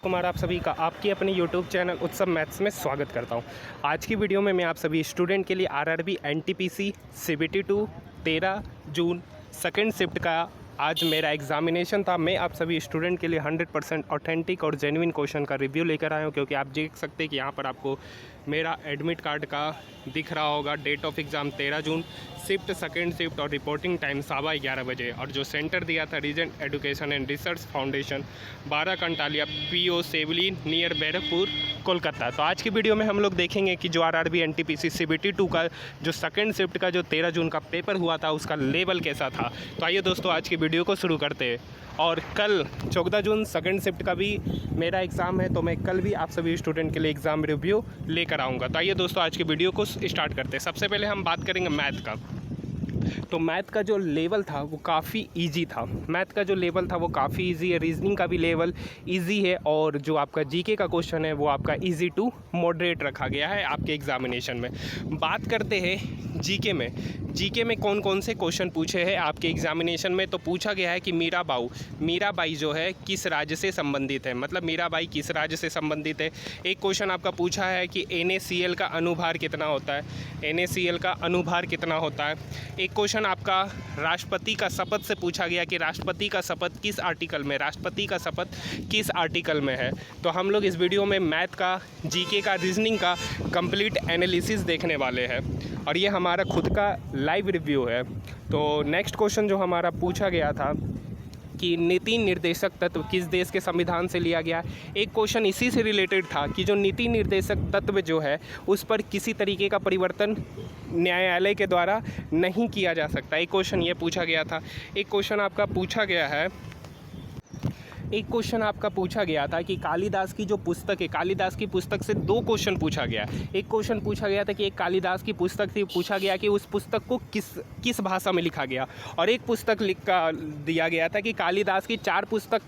कुमार आप सभी का आपके अपने YouTube चैनल उत्सव मैथ्स में स्वागत करता हूं। आज की वीडियो में मैं आप सभी स्टूडेंट के लिए आरआरबी एनटीपीसी सीबीटी 2 13 जून सेकंड शिफ्ट का आज मेरा एग्जामिनेशन था। मैं आप सभी स्टूडेंट के लिए 100% ऑथेंटिक और जेन्युइन क्वेश्चन का रिव्यू लेकर आया हूं, क्योंकि आप देख सकते हैं कि यहाँ पर आपको मेरा एडमिट कार्ड का दिख रहा होगा। Date of exam 13 June, shift second shift और रिपोर्टिंग टाइम 11:15 बजे। और जो सेंटर दिया था Regent Education and Research Foundation 12 Kantalia PO Sewli near Barrackpore Kolkata. तो आज की वीडियो में हम लोग देखेंगे कि जो आरआरबी एनटीपीसी सीबीटी 2 का जो सेकंड शिफ्ट का जो 13 जून का पेपर हुआ था उसका लेवल कैसा था। तो आइए दोस्तों आज की वीडियो को शुरू करते हैं। और कल 14 जून सेकंड शिफ्ट का भी मेरा एग्ज़ाम है, तो मैं कल भी आप सभी स्टूडेंट के लिए एग्ज़ाम रिव्यू लेकर आऊँगा। तो आइए दोस्तों आज की वीडियो को स्टार्ट करते हैं। सबसे पहले हम बात करेंगे मैथ का। तो मैथ का जो लेवल था वो काफ़ी इजी था। मैथ का जो लेवल था वो काफ़ी इजी है। रीजनिंग का भी लेवल इजी है, और जो आपका जीके का क्वेश्चन है वो आपका इजी टू मॉडरेट रखा गया है आपके एग्जामिनेशन में। बात करते हैं जीके में कौन कौन से क्वेश्चन पूछे हैं आपके एग्जामिनेशन में। तो पूछा गया है कि मीराबाई जो है किस राज्य से संबंधित है, मतलब मीराबाई किस राज्य से संबंधित है। एक क्वेश्चन आपका पूछा है कि NaCl का अनुभार कितना होता है, NaCl का अनुभार कितना होता है। एक क्वेश्चन आपका राष्ट्रपति का शपथ से पूछा गया कि राष्ट्रपति का शपथ किस आर्टिकल में, राष्ट्रपति का शपथ किस आर्टिकल में है। तो हम लोग इस वीडियो में मैथ का, जीके का, रीजनिंग का कंप्लीट एनालिसिस देखने वाले हैं, और ये हमारा खुद का लाइव रिव्यू है। तो नेक्स्ट क्वेश्चन जो हमारा पूछा गया था कि नीति निर्देशक तत्व किस देश के संविधान से लिया गया। एक क्वेश्चन इसी से रिलेटेड था कि जो नीति निर्देशक तत्व जो है उस पर किसी तरीके का परिवर्तन न्यायालय के द्वारा नहीं किया जा सकता। एक क्वेश्चन ये पूछा गया था। एक क्वेश्चन आपका पूछा गया था कि कालिदास की जो पुस्तक है, कालिदास की पुस्तक से दो क्वेश्चन पूछा गया। एक क्वेश्चन पूछा गया था कि एक कालिदास की पुस्तक थी, पूछा गया कि उस पुस्तक को किस भाषा में लिखा गया। और एक पुस्तक दिया गया था कि कालिदास की चार पुस्तक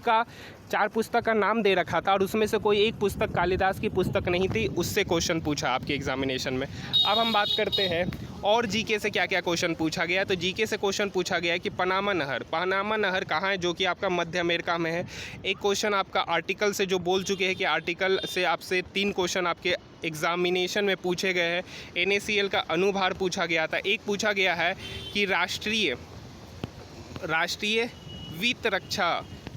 का नाम दे रखा था, और उसमें से कोई एक पुस्तक कालिदास की पुस्तक नहीं थी। उससे क्वेश्चन पूछा आपके एग्जामिनेशन में। अब हम बात करते हैं और जीके से क्या क्या क्वेश्चन पूछा गया। तो जीके से क्वेश्चन पूछा गया है कि पनामा नहर कहाँ है, जो कि आपका मध्य अमेरिका में है। एक क्वेश्चन आपका आर्टिकल से जो बोल चुके हैं कि आर्टिकल से आपसे 3 क्वेश्चन आपके एग्जामिनेशन में पूछे गए हैं। NaCl का अनुभार पूछा गया था। एक पूछा गया है कि राष्ट्रीय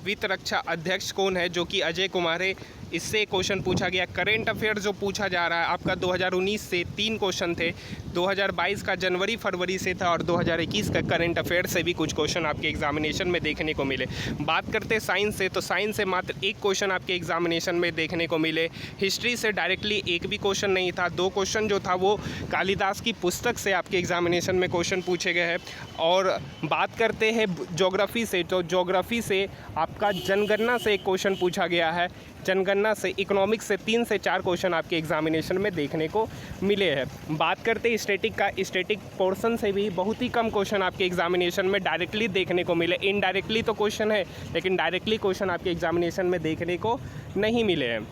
वित्त रक्षा अध्यक्ष कौन है, जो कि अजय कुमार है। इससे क्वेश्चन पूछा गया। करेंट अफेयर जो पूछा जा रहा है आपका 2019 से 3 क्वेश्चन थे, 2022 का जनवरी फरवरी से था, और 2021 का करेंट अफेयर से भी कुछ क्वेश्चन आपके एग्जामिनेशन में देखने को मिले। बात करते हैं साइंस से, तो साइंस से मात्र एक क्वेश्चन आपके एग्जामिनेशन में देखने को मिले। हिस्ट्री से डायरेक्टली एक भी क्वेश्चन नहीं था। 2 क्वेश्चन जो था वो कालिदास की पुस्तक से आपके एग्जामिनेशन में क्वेश्चन पूछे गए हैं। और बात करते हैं ज्योग्राफी से, तो ज्योग्राफी से आपका जनगणना से एक क्वेश्चन पूछा गया है। जनगणना से, इकोनॉमिक्स से 3 से 4 क्वेश्चन आपके एग्जामिनेशन में देखने को मिले हैं। बात करते हैं स्टैटिक का, स्टैटिक पोर्शन से भी बहुत ही कम क्वेश्चन आपके एग्जामिनेशन में डायरेक्टली देखने को मिले। इनडायरेक्टली तो क्वेश्चन है, लेकिन डायरेक्टली क्वेश्चन आपके एग्जामिनेशन में देखने को नहीं मिले हैं।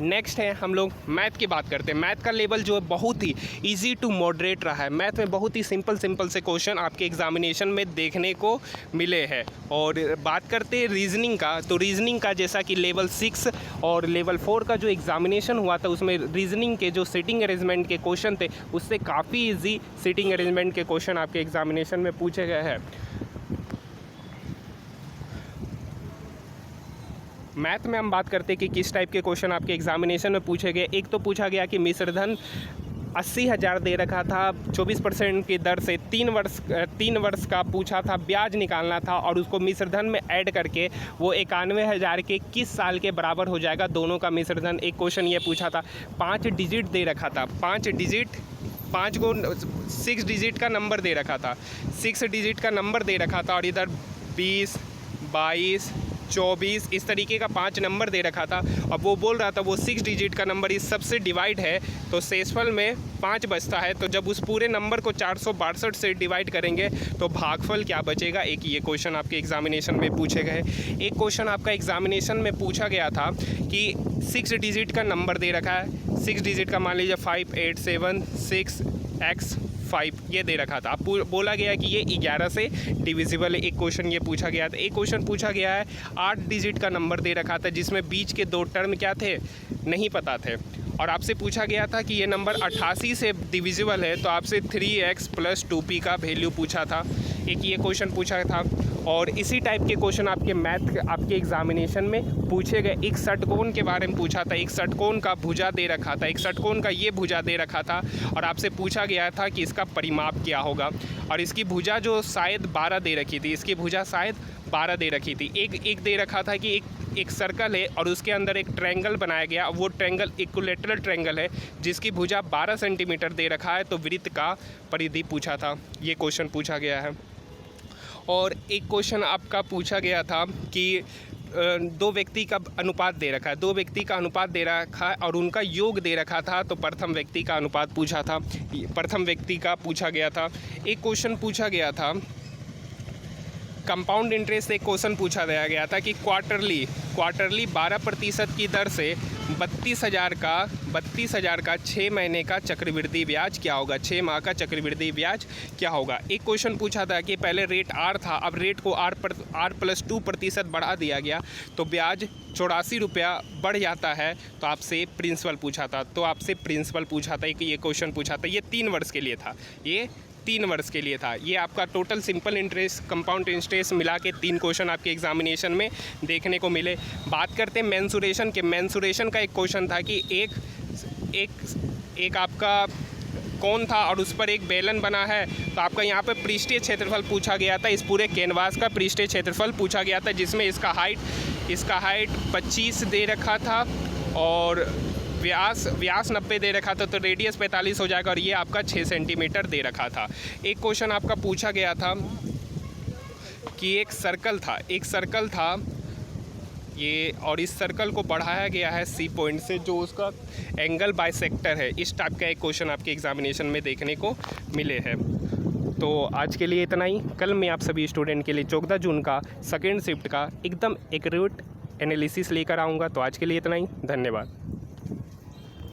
नेक्स्ट है हम लोग मैथ की बात करते हैं। मैथ का लेवल जो है बहुत ही इजी टू मॉडरेट रहा है। मैथ में बहुत ही सिंपल से क्वेश्चन आपके एग्जामिनेशन में देखने को मिले हैं। और बात करते हैं रीजनिंग का, तो रीजनिंग का जैसा कि लेवल 6 और लेवल 4 का जो एग्जामिनेशन हुआ था उसमें रीजनिंग के जो सिटिंग अरेंजमेंट के क्वेश्चन थे उससे काफ़ी ईजी सिटिंग अरेंजमेंट के क्वेश्चन आपके एग्जामिनेशन में पूछे गए हैं। मैथ में हम बात करते हैं कि किस टाइप के क्वेश्चन आपके एग्जामिनेशन में पूछे गए। एक तो पूछा गया कि मिश्रधन 80,000 दे रखा था 24% की दर से, 3 वर्ष का पूछा था, ब्याज निकालना था, और उसको मिश्रधन में ऐड करके वो 91,000 के किस साल के बराबर हो जाएगा, दोनों का मिश्रधन। एक क्वेश्चन ये पूछा था। 5 डिजिट दे रखा था, 6 डिजिट का नंबर दे रखा था, 6 डिजिट का नंबर दे रखा था, और इधर 20, 22, 24 इस तरीके का 5 नंबर दे रखा था। अब वो बोल रहा था वो 6 डिजिट का नंबर इस सबसे डिवाइड है तो शेषफल में 5 बचता है, तो जब उस पूरे नंबर को 462 से डिवाइड करेंगे तो भागफल क्या बचेगा। एक ये क्वेश्चन आपके एग्जामिनेशन में पूछे गए। एक क्वेश्चन आपका एग्जामिनेशन में पूछा गया था कि 6 डिजिट का नंबर दे रखा है, 6 डिजिट का मान लीजिए 5876x 5 ये दे रखा था। अब बोला गया कि ये 11 से डिविजिबल है। एक क्वेश्चन ये पूछा गया था। एक क्वेश्चन पूछा गया है 8 डिजिट का नंबर दे रखा था जिसमें बीच के 2 टर्म क्या थे, नहीं पता थे। और आपसे पूछा गया था कि ये नंबर 88 से डिविजिबल है, तो आपसे 3x + 2p का वैल्यू पूछा था। एक ये क्वेश्चन पूछा था। और इसी टाइप के क्वेश्चन आपके मैथ आपके एग्जामिनेशन में पूछे गए। एक षटकोण के बारे में पूछा था। एक षटकोण का भुजा दे रखा था, एक षटकोण का ये भुजा दे रखा था और आपसे पूछा गया था कि इसका परिमाप क्या होगा। और इसकी भुजा जो शायद 12 दे रखी थी, इसकी भुजा शायद 12 दे रखी थी। एक दे रखा था कि एक सर्कल है और उसके अंदर एक ट्रायंगल बनाया गया। वो ट्रायंगल इक्विलेटरल ट्रायंगल है जिसकी भुजा 12 सेंटीमीटर दे रखा है, तो वृत्त का परिधि पूछा था। ये क्वेश्चन पूछा गया है। और एक क्वेश्चन आपका पूछा गया था कि 2 व्यक्ति का अनुपात दे रखा है, 2 व्यक्ति का अनुपात दे रखा है और उनका योग दे रखा था, तो प्रथम व्यक्ति का अनुपात पूछा था, प्रथम व्यक्ति का पूछा गया था। एक क्वेश्चन पूछा गया था कंपाउंड इंटरेस्ट। एक क्वेश्चन पूछा गया था कि क्वार्टरली 12% की दर से 32,000 का 6 महीने का चक्रवृद्धि ब्याज क्या होगा, 6 माह का चक्रवृद्धि ब्याज क्या होगा। एक क्वेश्चन पूछा था कि पहले रेट R था, अब रेट को R+2% बढ़ा दिया गया तो ब्याज 84 रुपया बढ़ जाता है, तो आपसे प्रिंसिपल पूछा था। ये क्वेश्चन पूछा था। ये 3 वर्ष के लिए था, ये 3 वर्ष के लिए था। ये आपका total simple interest, compound interest मिला के 3 क्वेश्चन आपके एग्जामिनेशन में देखने को मिले। बात करते हैं मेंसुरेशन के। मेंसुरेशन का एक क्वेश्चन था कि एक आपका कोन था और उस पर एक बेलन बना है, तो आपका यहाँ पे पृष्ठीय क्षेत्रफल पूछा गया था। इस पूरे कैनवास का पृष्ठीय क्षेत्रफल पूछा गया था जिसमें इसका हाइट 25 दे रखा था और व्यास 90 दे रखा था, तो रेडियस 45 हो जाएगा और ये आपका 6 सेंटीमीटर दे रखा था। एक क्वेश्चन आपका पूछा गया था कि एक सर्कल था ये, और इस सर्कल को बढ़ाया गया है C पॉइंट से जो उसका एंगल बाइसेक्टर है। इस टाइप का एक क्वेश्चन आपके एग्जामिनेशन में देखने को मिले हैं। तो आज के लिए इतना ही। कल मैं आप सभी स्टूडेंट के लिए 14 जून का सेकेंड शिफ्ट का एकदम एक्यूरेट एनालिसिस लेकर आऊँगा। तो आज के लिए इतना ही। धन्यवाद।